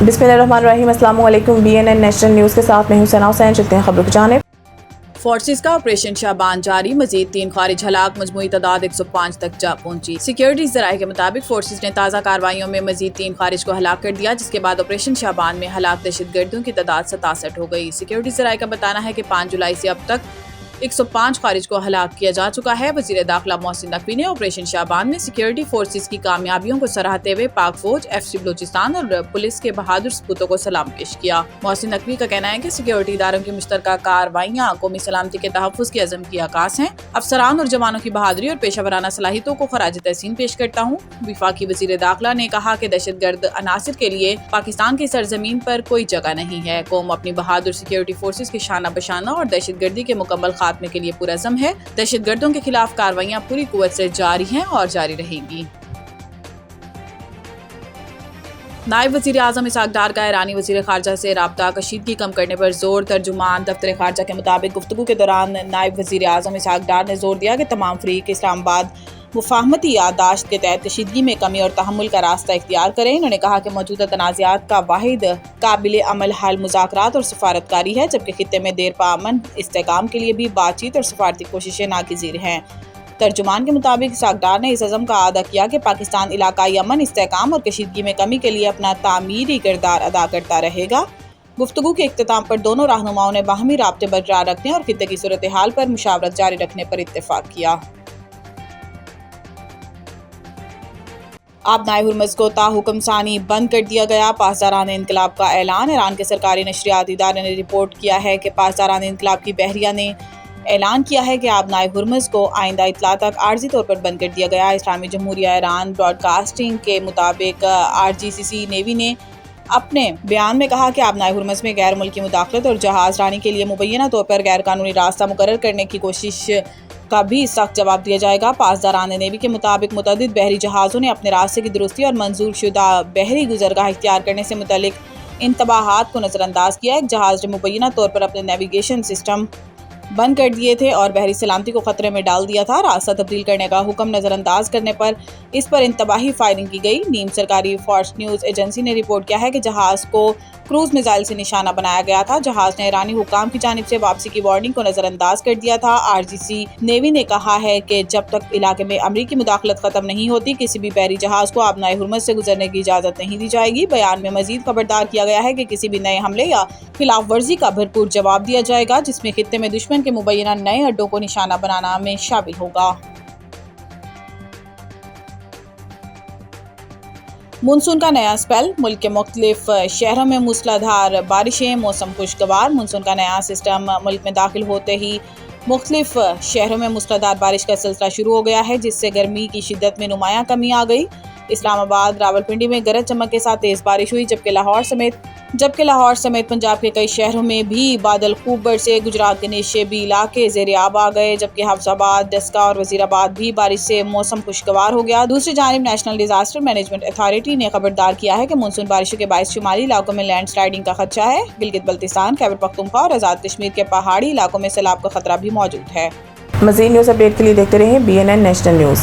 बिस्मिल्लाहिर्रहमानिर्रहीम। अस्सलाम वालेकुम। BNN नेशनल न्यूज़ के साथ मैं हूं सना हुसैन। चलते हैं खबरों की जानिब। फोर्सेस का ऑपरेशन शाबान जारी, मजीद 3 खारिज हलाक, मजमूई तादाद 105 तक जा पहुंची। सिक्योरिटी ज़राए के मुताबिक फोर्सेस ने ताज़ा कार्रवाइयों में मजीद 3 खारिज को हलाक कर दिया, जिसके बाद ऑपरेशन शाबान में हलाक दहशतगर्दों की तादाद 67 हो गई। सिक्योरिटी ज़राए का बताना है कि 5 जुलाई से अब तक 105 खारिज को हलाक किया जा चुका है। वज़ीर दाखिला मोहसिन नकवी ने ऑपरेशन शाबान में सिक्योरिटी फोर्सेस की कामयाबियों को सराहते हुए पाक फौज, FC बलूचिस्तान और पुलिस के बहादुर सपूतों को सलाम पेश किया। मोहसिन नकवी का कहना है कि सिक्योरिटी इदारों की मुश्तरका कार्रवाइयाँ कौमी सलामती के तहफ़्फ़ुज़ के अज़म की आकाश हैं। अफसरान और जवानों की बहादुरी और पेशा वराना सलाहियतों को खराज तहसीन पेश करता हूँ। वफाकी वज़ीर दाखिला ने कहा कि दहशतगर्द अनासिर के लिए पाकिस्तान की सरजमीन पर कोई जगह नहीं है। कौम अपनी बहादुर सिक्योरिटी फोर्सेस की शाना बशाना और दहशतगर्दी के मुकम्मल खात्मे के लिए पुरअज़म है। दहशतगर्दों के खिलाफ कार्रवाइयां पूरी कुव्वत से जारी हैं और जारी रहेंगी। नायब वज़ीर आज़म इसहाक़ डार का ईरानी वज़ीर ख़ारजा से राब्ता कशीदगी कम करने पर जोर। तर्जुमान दफ्तर ख़ारजा के मुताबिक गुफ्तगू के दौरान नायब वज़ीर आज़म इसहाक़ डार ने जोर दिया कि तमाम फ़रीक इस्लामाबाद मुफाहमती याददाश्त के तहत कशीदगी में कमी और तहम्मुल का रास्ता इख्तियार करें। उन्होंने कहा कि मौजूदा तनाज़ात का वाहिद काबिल अमल हल मुज़ाकरात और सफारतकारी है, जबकि खित्ते में देर पा अमन इस्तेहकाम के लिए भी बातचीत और सफारती कोशिशें नागज़ीर हैं। तर्जुमान के मुताबिक इसहाक़ डार ने इस अज़म का अदा किया कि पाकिस्तान इलाकाई अमन, इस्तेहकाम और कशीदगी में कमी के लिए अपना तामीरी किरदार अदा करता रहेगा। गुफ्तगू के इख्तिताम पर दोनों रहनुमाओं ने बाहमी राब्ते बरकरार रखने और खित्ते की सूरत हाल पर मुशावरत जारी रखने पर इत्तेफाक किया। आबनाए हुर्मुज़ को ताहुक्म सानी बंद कर दिया गया। पासदारान इनकलाब का ऐलान। ईरान के सरकारी नशरियात इदारे ने रिपोर्ट किया है कि पासदारान इनकलाब की बहरिया ने ऐलान किया है कि आबनाए हुर्मुज़ को आइंदा इत्तला तक आर्जी तौर पर बंद कर दिया गया। इस्लामी जमहूरिया ईरान ब्रॉडकास्टिंग के मुताबिक RGCC नेवी ने अपने बयान में कहा कि आबनाए हुर्मुज़ में गैर मुल्की मुदाखलत और जहाज रानी के लिए मुबैना तौर पर गैर कानूनी रास्ता मुकर्रर करने की कोशिश का भी सख्त जवाब दिया जाएगा। पासदारान नेवी के मुताबिक मुतअद्दिद बहरी जहाज़ों ने अपने रास्ते की दुरुस्ती और मंजूर शुदा बहरी गुजरगाह इख्तियार करने से मुतल्लिक इंतबाहात को नज़रअंदाज किया। एक जहाज़ ने मुबैना तौर पर अपने नेविगेशन सिस्टम बंद कर दिए थे और बहरी सलामती को खतरे में डाल दिया था। रास्ता तब्दील करने का हुक्म नज़रअंदाज करने पर इस पर इंतबाही फायरिंग की गई। नीम सरकारी फॉक्स न्यूज़ एजेंसी ने रिपोर्ट किया है कि जहाज़ को क्रूज मिसाइल से निशाना बनाया गया था। जहाज़ ने ईरानी हुकाम की जानिब से वापसी की वार्निंग को नज़रअंदाज कर दिया था। RGC नेवी ने कहा है कि जब तक इलाके में अमरीकी मुदाखलत खत्म नहीं होती, किसी भी बहरी जहाज़ को आबनाए हुर्मुज़ से गुजरने की इजाज़त नहीं दी जाएगी। बयान में मजीद खबरदार किया गया है कि किसी भी नए हमले या खिलाफ वर्जी का भरपूर जवाब दिया जाएगा, जिसमें खित्ते में दुश्मन के मुबैना नए अड्डों को निशाना बनाना में शामिल होगा। मानसून का नया स्पेल। मुल्क के मुख्तलिफ शहरों में मूसलाधार बारिशें, मौसम खुशगवार। मानसून का नया सिस्टम मुल्क में दाखिल होते ही मुख्तलिफ शहरों में मूसलाधार बारिश का सिलसिला शुरू हो गया है, जिससे गर्मी की शिद्दत में नुमायां कमी आ गई। इस्लामाबाद, रावलपिंडी में गरज चमक के साथ तेज़ बारिश हुई, जबकि लाहौर समेत पंजाब के कई शहरों में भी बादल खूब बरसे। गुजरात के निशेबी इलाके ज़ेरे आब आ गए, जबकि हफ्साबाद, डस्का और वज़ीराबाद भी बारिश से मौसम खुशगवार हो गया। दूसरी जानिब नेशनल डिजास्टर मैनेजमेंट अथॉरिटी ने खबरदार किया है कि मानसून बारिशों के बायस शुमाली इलाकों में लैंड स्लाइडिंग का खदशा है। गिलगित बल्तिस्तान, खैबर पख्तूनख्वा और आज़ाद कश्मीर के पहाड़ी इलाकों में सैलाब का खतरा भी मौजूद है। मज़ीद न्यूज़ अपडेट के लिए देखते रहें BNN नेशनल न्यूज़।